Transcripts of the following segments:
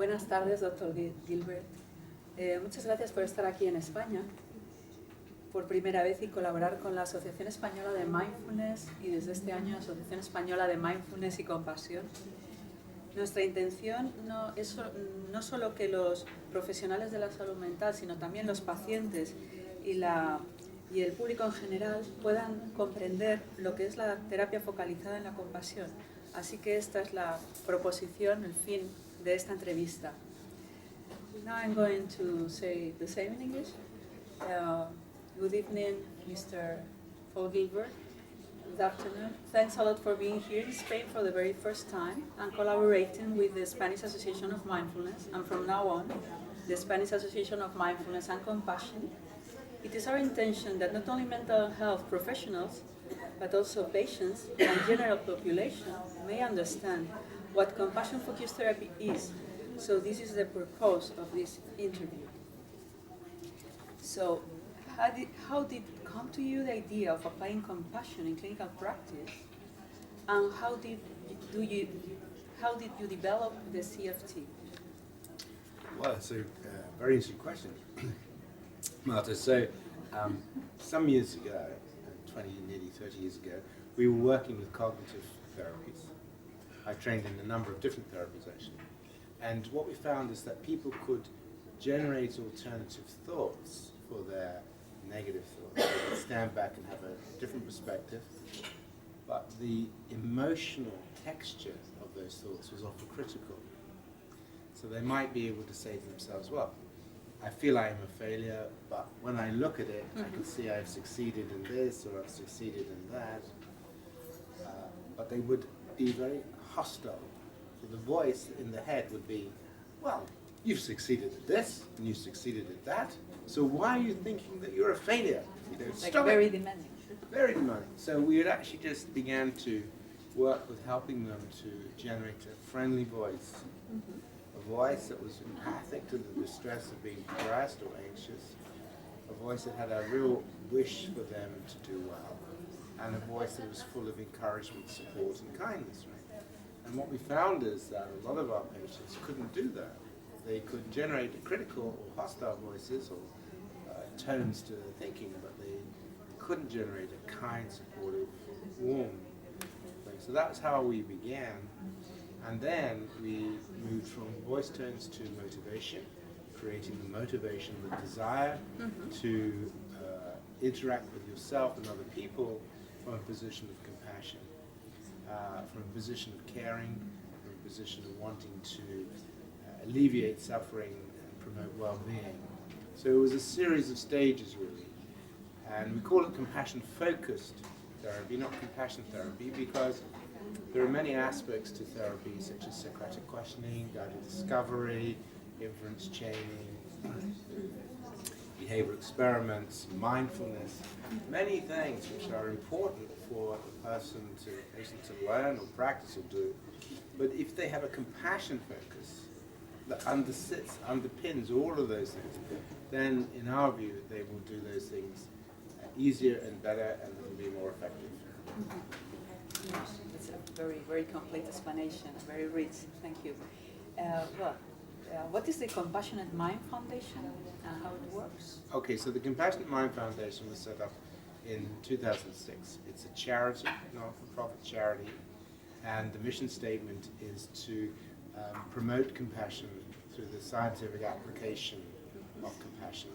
Buenas tardes, doctor Gilbert. Muchas gracias por estar aquí en España por primera vez y colaborar con la Asociación Española de Mindfulness y desde este año Asociación Española de Mindfulness y Compasión. Nuestra intención no es no solo que los profesionales de la salud mental, sino también los pacientes y el público en general puedan comprender lo que es la terapia focalizada en la compasión. Así que esta es la proposición, el fin de esta entrevista. Now I'm going to say the same in English. Good evening, Mr. Paul Gilbert. Good afternoon. Thanks a lot for being here in Spain for the very first time and collaborating with the Spanish Association of Mindfulness, and from now on, the Spanish Association of Mindfulness and Compassion. It is our intention that not only mental health professionals, but also patients and general population may understand what compassion-focused therapy is. So this is the purpose of this interview. So how did it come to you, the idea of applying compassion in clinical practice? And how did you develop the CFT? Well, it's a very interesting question, Marta. So some years ago, 20, nearly 30 years ago, we were working with cognitive therapies. I trained in a number of different therapies, actually. And what we found is that people could generate alternative thoughts for their negative thoughts. They could stand back and have a different perspective. But the emotional texture of those thoughts was often critical. So they might be able to say to themselves, well, I feel I am a failure, but when I look at it, I can see I've succeeded in this or I've succeeded in that. But they would be very hostile. So the voice in the head would be, well, you've succeeded at this and you've succeeded at that, so why are you thinking that you're a failure? You know, Like very demanding. Very demanding. So we had actually just began to work with helping them to generate a friendly voice. A voice that was empathic to the distress of being depressed or anxious, a voice that had a real wish for them to do well, and a voice that was full of encouragement, support, and kindness. Right? And what we found is that a lot of our patients couldn't do that. They could generate critical or hostile voices or tones to their thinking, but they couldn't generate a kind, supportive, warm thing. So that's how we began. And then we moved from voice tones to motivation, creating the motivation, the desire to interact with yourself and other people from a position of compassion, from a position of caring, from a position of wanting to alleviate suffering and promote well-being. So it was a series of stages, really. And we call it compassion-focused therapy, not compassion therapy, because there are many aspects to therapy, such as Socratic questioning, guided discovery, inference chaining, behavioral experiments, mindfulness, many things which are important for the patient to learn or practice or do. But if they have a compassion focus that underpins all of those things, then in our view they will do those things easier and better, and it will be more effective. It's a very, very complete explanation, very rich. Thank you. What is the Compassionate Mind Foundation and how it works? Okay, so the Compassionate Mind Foundation was set up in 2006. It's a charity, not-for-profit charity, and the mission statement is to promote compassion through the scientific application of compassion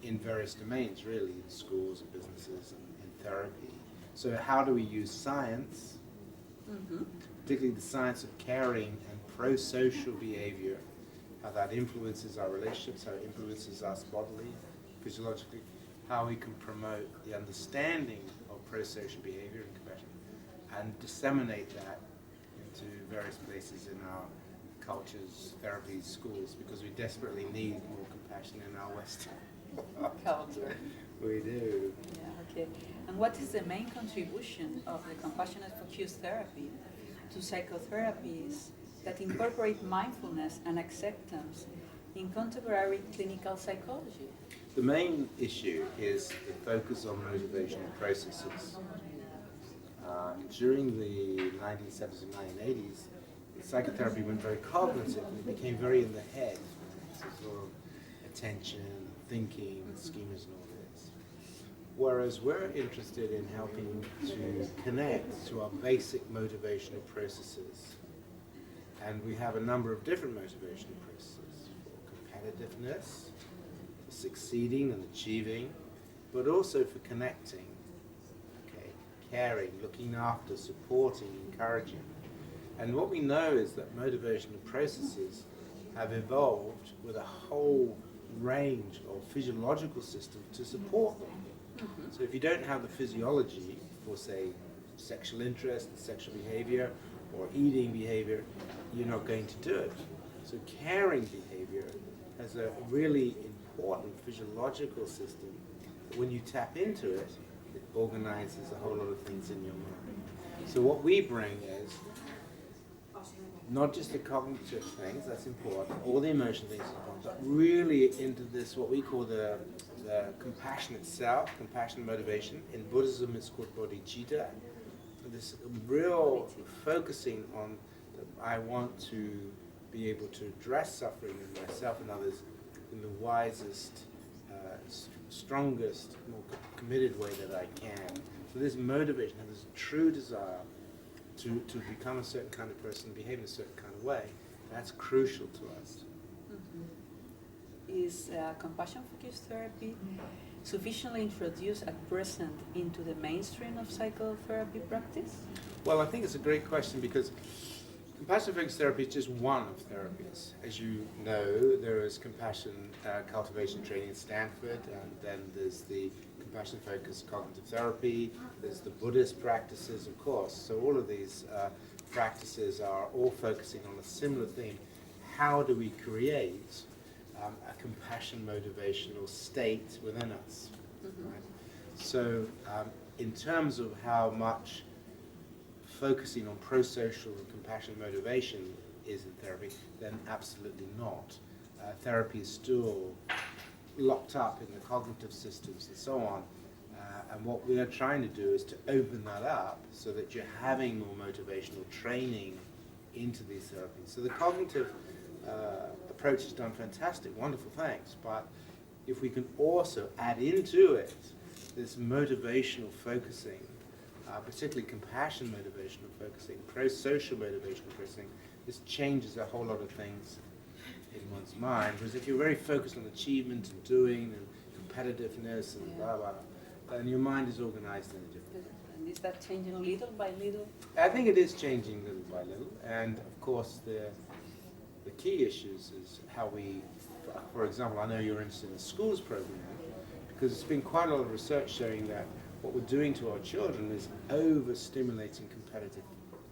in various domains, really, in schools and businesses and in therapy. So how do we use science, particularly the science of caring and pro-social behavior, how that influences our relationships, how it influences us bodily, physiologically, how we can promote the understanding of pro-social behavior and compassion, and disseminate that into various places in our cultures, therapies, schools, because we desperately need more compassion in our Western culture. We do. Yeah, okay. And what is the main contribution of the compassionate focused therapy to psychotherapies that incorporate mindfulness and acceptance in contemporary clinical psychology? The main issue is the focus on motivational processes. During the 1970s and 1980s, psychotherapy went very cognitive and it became very in the head. So sort of attention, thinking, schemas and all this. Whereas we're interested in helping to connect to our basic motivational processes. And we have a number of different motivational processes for competitiveness, for succeeding and achieving, but also for connecting, okay, caring, looking after, supporting, encouraging. And what we know is that motivational processes have evolved with a whole range of physiological systems to support them. So if you don't have the physiology for, say, sexual interest, sexual behavior, or eating behavior, you're not going to do it. So caring behavior has a really important physiological system. When you tap into it, it organizes a whole lot of things in your mind. So what we bring is not just the cognitive things, that's important, all the emotional things, but really into this, what we call the compassion itself, compassion motivation. In Buddhism, it's called bodhicitta. This real focusing on that I want to be able to address suffering in myself and others in the wisest, strongest, more committed way that I can. So this motivation and this true desire to become a certain kind of person, behave in a certain kind of way, that's crucial to us. Is compassion-focused therapy sufficiently introduced at present into the mainstream of psychotherapy practice? Well, I think it's a great question because compassion-focused therapy is just one of therapies. As you know, there is compassion cultivation training at Stanford, and then there's the compassion-focused cognitive therapy, there's the Buddhist practices, of course. So all of these practices are all focusing on a similar theme. How do we create a compassion motivational state within us? Right? So in terms of how much focusing on pro-social and compassion motivation is in therapy, then absolutely not. Therapy is still locked up in the cognitive systems and so on. And what we are trying to do is to open that up so that you're having more motivational training into these therapies. So the cognitive approach has done fantastic, wonderful things, but if we can also add into it this motivational focusing, particularly compassion motivational focusing, pro-social motivational focusing, this changes a whole lot of things in one's mind. Because if you're very focused on achievement and doing and competitiveness and blah, blah, then your mind is organized in a different way. And is that changing little by little? I think it is changing little by little. And of course, the key issues is how we, for example, I know you're interested in the schools program, because there's been quite a lot of research showing that what we're doing to our children is overstimulating competitive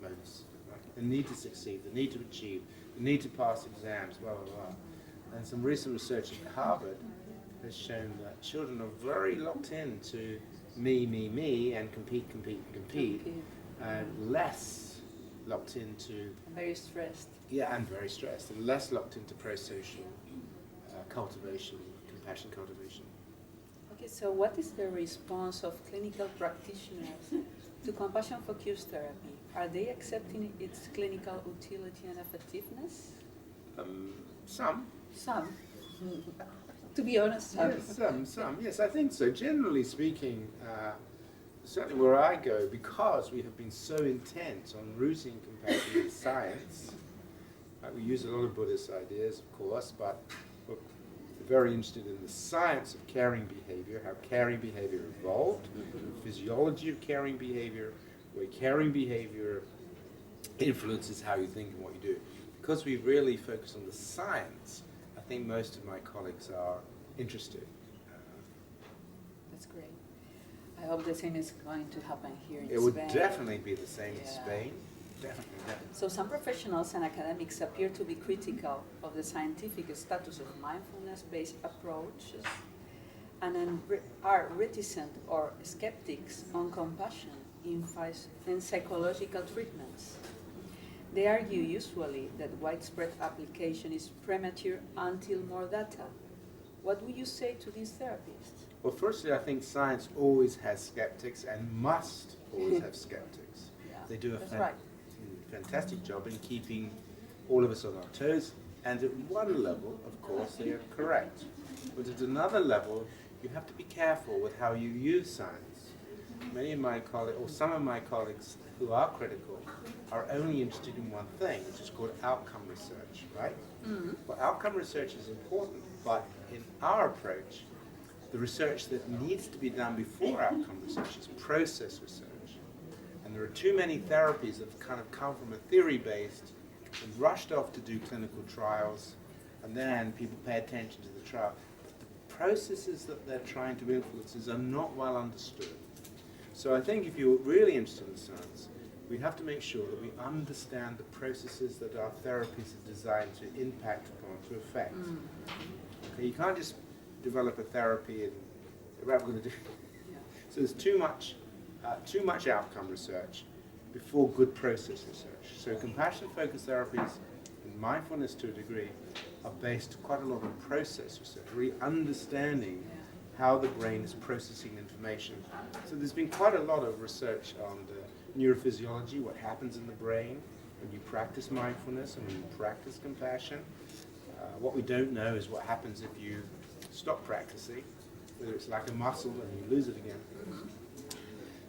modes. Right? The need to succeed, the need to achieve, the need to pass exams, blah, blah, blah. And some recent research at Harvard has shown that children are very locked into me, and compete, and less locked into... Very stressed. Yeah, and very stressed, and less locked into pro-social cultivation, compassion cultivation. Okay, so what is the response of clinical practitioners to compassion-focused therapy? Are they accepting its clinical utility and effectiveness? Some. Some. To be honest, some. Yes, some. Yes, I think so. Generally speaking, certainly where I go, because we have been so intent on rooting compassion in science, we use a lot of Buddhist ideas, of course, but we're very interested in the science of caring behavior, how caring behavior evolved, the physiology of caring behavior, where caring behavior influences how you think and what you do. Because we really focus on the science, I think most of my colleagues are interested. That's great. I hope the same is going to happen here in Spain. It would definitely be the same in Spain. Definitely. So some professionals and academics appear to be critical of the scientific status of mindfulness-based approaches and are reticent or skeptics on compassion in psychological treatments. They argue usually that widespread application is premature until more data. What would you say to these therapists? Well, firstly, I think science always has skeptics and must always have skeptics. Yeah, They do a that's right. fantastic job in keeping all of us on our toes. And at one level, of course, they are correct. But at another level, you have to be careful with how you use science. Many of my colleagues, or some of my colleagues who are critical, are only interested in one thing, which is called outcome research, right? Mm-hmm. Well, outcome research is important, but in our approach, the research that needs to be done before outcome research is process research. And there are too many therapies that have kind of come from a theory-based and rushed off to do clinical trials, and then people pay attention to the trial. But the processes that they're trying to influence are not well understood. So I think if you're really interested in science, we have to make sure that we understand the processes that our therapies are designed to impact upon, to affect. Okay, you can't just develop a therapy and we're going to do. So there's too much outcome research before good process research. So compassion-focused therapies and mindfulness to a degree are based quite a lot on process research, really understanding how the brain is processing information. So there's been quite a lot of research on the neurophysiology, what happens in the brain when you practice mindfulness and when you practice compassion. What we don't know is what happens if you stop practicing, whether it's like a muscle and you lose it again.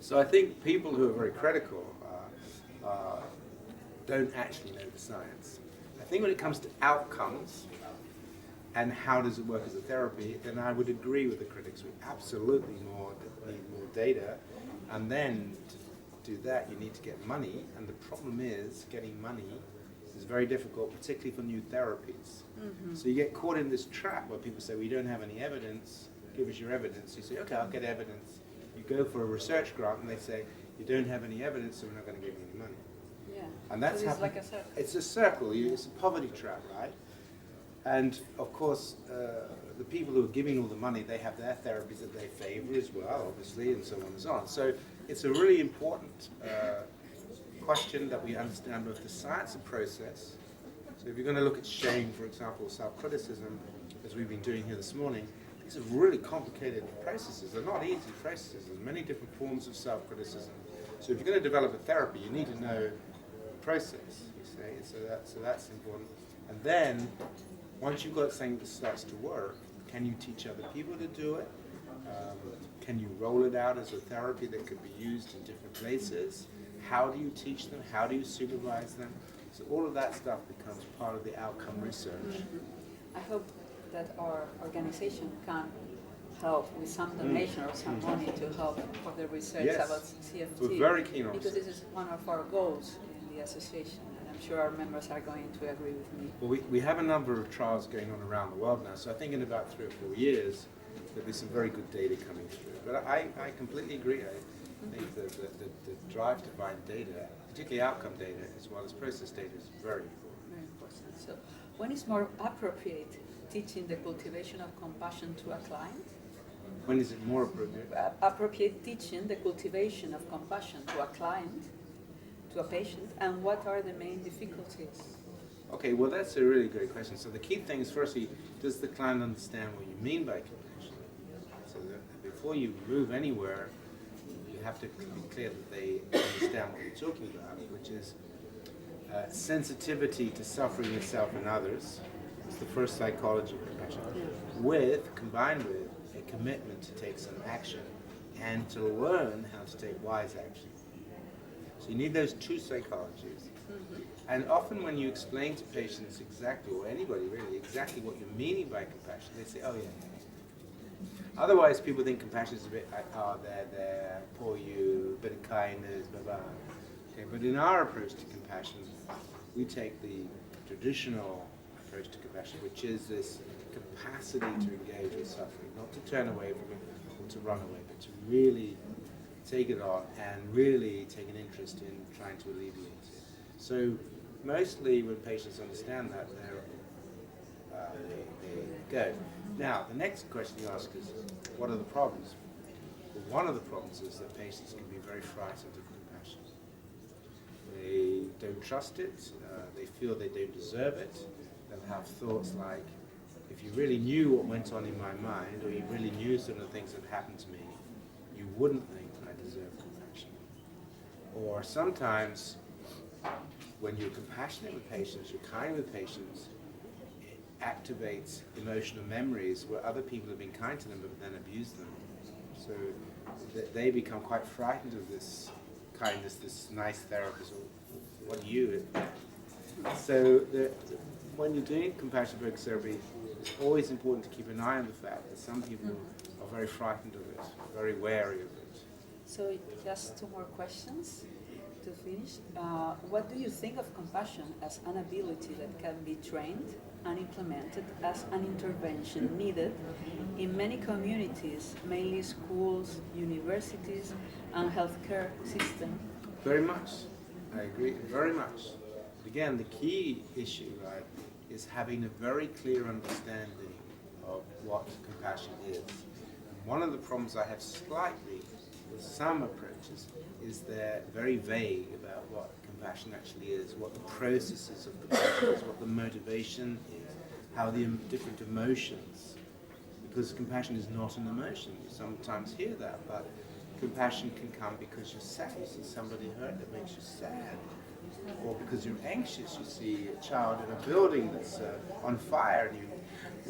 So I think people who are very critical don't actually know the science. I think when it comes to outcomes and how does it work as a therapy, then I would agree with the critics. We absolutely need more data, and then to do that you need to get money, and the problem is getting money is very difficult, particularly for new therapies. Mm-hmm. So you get caught in this trap where people say, we don't have any evidence, give us your evidence. You say, okay, I'll get evidence. You go for a research grant and they say, you don't have any evidence, so we're not going to give you any money. Yeah. And that's it's like a circle. It's a circle, it's a poverty trap, right? And of course, the people who are giving all the money, they have their therapies that they favor as well, obviously, and so on and so on. So it's a really important question that we understand both the science and process. So if you're going to look at shame, for example, self-criticism, as we've been doing here this morning, these are really complicated processes. They're not easy processes. There's many different forms of self-criticism. So if you're going to develop a therapy, you need to know the process, you see. So that's important. And then, once you've got something that starts to work, can you teach other people to do it? Can you roll it out as a therapy that could be used in different places? How do you teach them? How do you supervise them? So all of that stuff becomes part of the outcome research. Mm-hmm. I hope that our organization can help with some donation or some money to help for the research about CFT. We're very keen on because this is one of our goals in the association, and I'm sure our members are going to agree with me. Well, we have a number of trials going on around the world now, so I think in about 3 or 4 years there'll be some very good data coming through. But I completely agree. I think that the drive to find data, particularly outcome data as well as process data, is very important. Very important. So when is more appropriate teaching the cultivation of compassion to a client? When is it more appropriate? Appropriate teaching the cultivation of compassion to a client, to a patient, and what are the main difficulties? Okay, well that's a really great question. So the key thing is, firstly, does the client understand what you mean by compassion? So that before you move anywhere, you have to be clear that they understand what you're talking about, which is sensitivity to suffering yourself and others. It's the first psychology of compassion, combined with a commitment to take some action and to learn how to take wise action. So you need those two psychologies. Mm-hmm. And often when you explain to patients exactly, or anybody really, exactly what you're meaning by compassion, they say, oh yeah. Otherwise people think compassion is a bit like, oh, there, poor you, a bit of kindness, blah, blah. Okay, but in our approach to compassion, we take the traditional approach to compassion, which is this capacity to engage with suffering, not to turn away from it or to run away, but to really take it on and really take an interest in trying to alleviate it. So mostly when patients understand that, they go. Now, the next question you ask is, what are the problems? Well, one of the problems is that patients can be very frightened of compassion. They don't trust it, they feel they don't deserve it. They'll have thoughts like, if you really knew what went on in my mind, or you really knew some of the things that happened to me, you wouldn't think I deserve compassion. Or sometimes when you're compassionate with patients, you're kind with patients, it activates emotional memories where other people have been kind to them but then abused them. So they become quite frightened of this kindness, this nice therapist, or what are you? So when you're doing compassion focused therapy, it's always important to keep an eye on the fact that some people are very frightened of it, very wary of it. So just two more questions to finish. What do you think of compassion as an ability that can be trained and implemented as an intervention needed in many communities, mainly schools, universities, and healthcare system? Very much. I agree, very much. But again, the key issue, right, is having a very clear understanding of what compassion is. And one of the problems I have slightly with some approaches is they're very vague about what compassion actually is, what the processes of compassion is, what the motivation is, how the different emotions, because compassion is not an emotion. You sometimes hear that, but compassion can come because you're sad, you see somebody hurt that makes you sad, or because you're anxious, you see a child in a building that's on fire and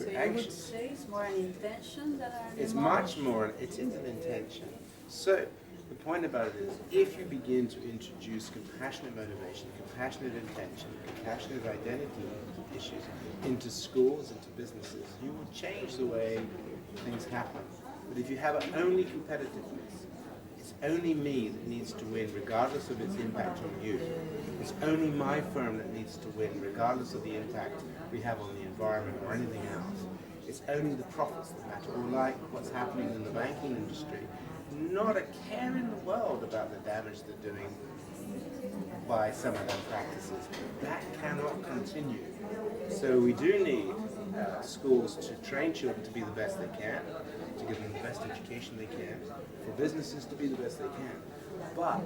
you're anxious. So you would say it's more an intention than an It's emotion? much more, it is an intention. So the point about it is, if you begin to introduce compassionate motivation, compassionate intention, compassionate identity issues into schools, into businesses, you will change the way things happen. But if you have only competitiveness, it's only me that needs to win regardless of its impact on you. It's only my firm that needs to win regardless of the impact we have on the environment or anything else. It's only the profits that matter, or like what's happening in the banking industry. Not a care in the world about the damage they're doing by some of their practices. That cannot continue. So we do need schools to train children to be the best they can, to give them the best education they can, for businesses to be the best they can. But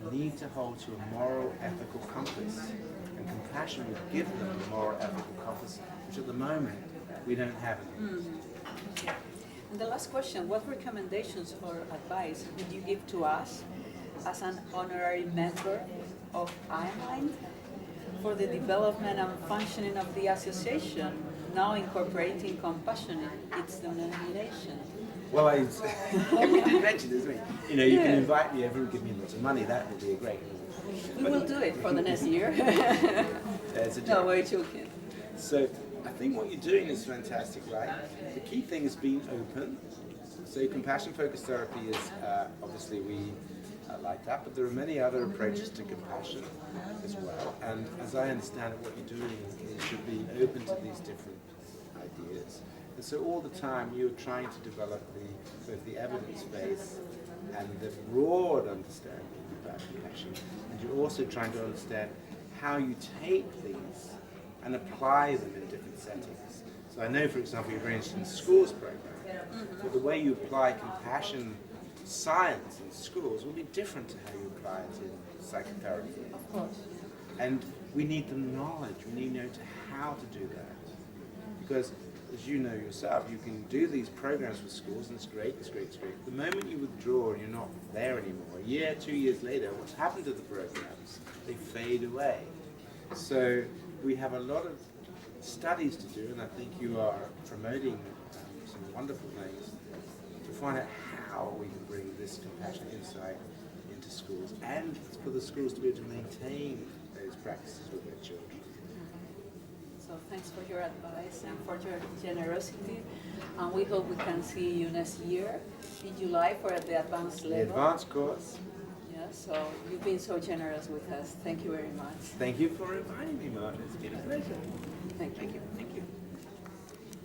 we need to hold to a moral, ethical compass. And compassion would give them a moral, ethical compass, which at the moment we don't have any. And the last question, what recommendations or advice would you give to us as an honorary member of AEMind for the development and functioning of the association, now incorporating compassion in its denomination? Well, we did mention this, didn't we? You know, you can invite me over and give me lots of money, that would be great. We will do it for the next year. No, we're joking. So I think what you're doing is fantastic, right? The key thing is being open. So compassion-focused therapy is, obviously we like that, but there are many other approaches to compassion as well. And as I understand it, what you're doing is should be open to these different ideas. And so all the time you're trying to develop both the evidence base and the broad understanding about compassion. And you're also trying to understand how you take these and apply them in different settings. So I know, for example, you're very interested in the schools program, but the way you apply compassion science in schools will be different to how you apply it in psychotherapy. Of course. And we need the knowledge, we need to know how to do that. Because, as you know yourself, you can do these programs with schools, and it's great, it's great, it's great. The moment you withdraw and you're not there anymore, a year, 2 years later, what's happened to the programs? They fade away. So we have a lot of studies to do, and I think you are promoting some wonderful things to find out how we can bring this compassion insight into schools, and for the schools to be able to maintain those practices with their children. So thanks for your advice and for your generosity, and we hope we can see you next year in July for the advanced level. The advanced course. Yeah, so you've been so generous with us. Thank you very much. Thank you for inviting me, Martin. It's been a pleasure. Thank you. Thank you.